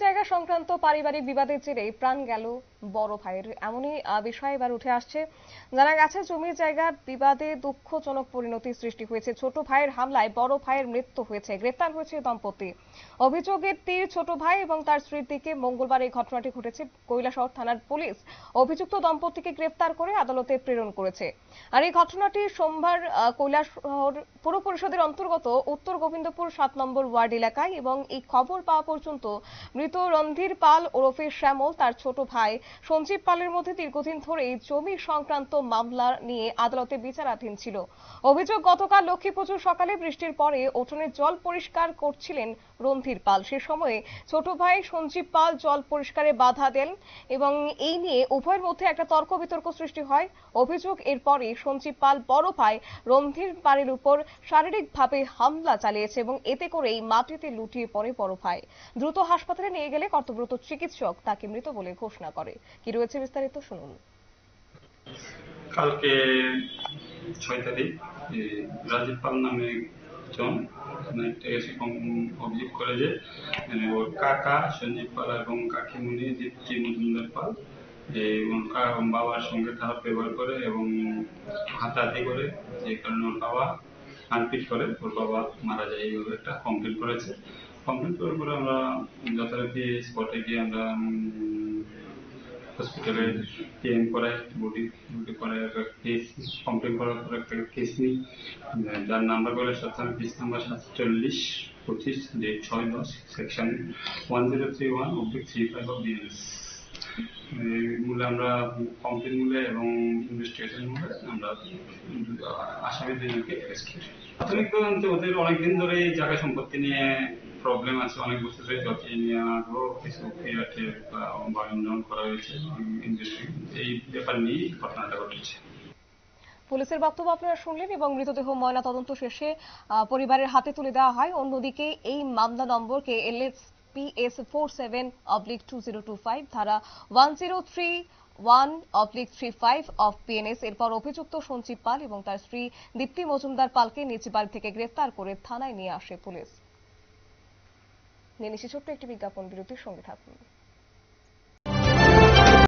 জায়গা সংক্রান্ত পারিবারিক বিবাদের জেরে প্রাণ গেল বড় ভাইয়ের, এমনই বিষয় এবার উঠে আসছে। জানা গেছে জমি জায়গার বিবাদে দুঃখজনক পরিণতি সৃষ্টি হয়েছে। ছোট ভাইয়ের হামলায় বড় ভাইয়ের মৃত্যু হয়েছে। গ্রেফতার হয়েছে দম্পতি। অভিযোগের তীর ছোট ভাই এবং তার স্ত্রীর দিকে। মঙ্গলবার এই ঘটনাটি ঘটেছে। কৈলাসহর থানার পুলিশ অভিযুক্ত দম্পতিকে গ্রেফতার করে আদালতে প্রেরণ করেছে। আর এই ঘটনাটি সোমবার কৈলাসহর পৌর পরিষদের অন্তর্গত উত্তর গোবিন্দপুর 7 নম্বর ওয়ার্ড এলাকায়, এবং এই খবর পাওয়া পর্যন্ত মৃত রণধীর পাল ওরফে শ্যামল তার ছোট ভাই সঞ্জীব পালের মধ্যে দীর্ঘদিন ধরেই জমি সংক্রান্ত মামলা নিয়ে আদালতে বিচারাধীন ছিল। অভিযোগ, গতকাল লক্ষ্মী পুজোর সকালে বৃষ্টির পরে উঠোনের জল পরিষ্কার করছিলেন রণধীর পাল। সে সময় ছোট ভাই সঞ্জীব পাল জল পরিষ্কারে বাধা দেন এবং এই নিয়ে উভয়ের মধ্যে একটা তর্ক বিতর্ক সৃষ্টি হয়। অভিযোগ, এরপরে সঞ্জীব পাল বড় ভাই রণধীর পালের উপর শারীরিকভাবে হামলা চালিয়েছে এবং এতে করেই মাটিতে লুটিয়ে পড়ে বড় ভাই। দ্রুত হাসপাতালে নিয়ে গেলে কর্তব্যরত চিকিৎসক তাকে মৃত বলে ঘোষণা করে। কি রয়েছে বিস্তারিত শুনুন। কালকে 6 তারিখ রাজীব পাল নামে একজন এসে অভিযোগ করে যে ওর কাকা সঞ্জীব পাল এবং কাকিমণি দীপ্তি মজুমদার পাল বাবার সঙ্গে খারাপ ব্যবহার করে এবং হাতাহাতি করে, যে কারণে ওর বাবা মারপিট করে, ওর বাবা মারা যায়। এইভাবে একটা কমপ্লেন করেছে। কমপ্লেন করার পরে আমরা যথারীতি স্পটে গিয়ে আমরা হসপিটালে পিএম করায়, বডি করায় একটা কেস কমপ্লেন করার পর একটা কেস নিই, যার নাম্বার করে থানা case number 4725 date 6/10 section 1031/35 of BNS. মূলে আমরা কমপ্লেন মূলে এবং ইনভেস্টিগেশন মূলে আমরা আসামি দুজনকে অ্যারেস্ট করি। প্রাথমিক তদন্তে ওদের অনেকদিন ধরে জায়গা সম্পত্তি নিয়ে প্রবলেম আছে, অনেক বছর ধরে জটিল নিয়ে আগেও কিছু ক্রিয়াটে বা বায়ন করা হয়েছে। এই ব্যাপার নিয়ে ঘটনাটা ঘটেছে। পুলিশের বক্তব্য আপনারা শুনলেন এবং মৃতদেহ ময়না তদন্ত শেষে পরিবারের হাতে তুলে দেওয়া হয়। অন্যদিকে এই মামলা নম্বরকে LSPS 47/2025 ধারা 1031/35 অফ PNS এরপর অভিযুক্ত সঞ্জীব পাল এবং তার স্ত্রী দীপ্তি মজুমদার পালকে নিজ বাড়ি থেকে গ্রেফতার করে থানায় নিয়ে আসে পুলিশ। নিয়ে নিচ্ছি ছোট্ট একটি বিজ্ঞাপন বিরতির সঙ্গে থাকুন।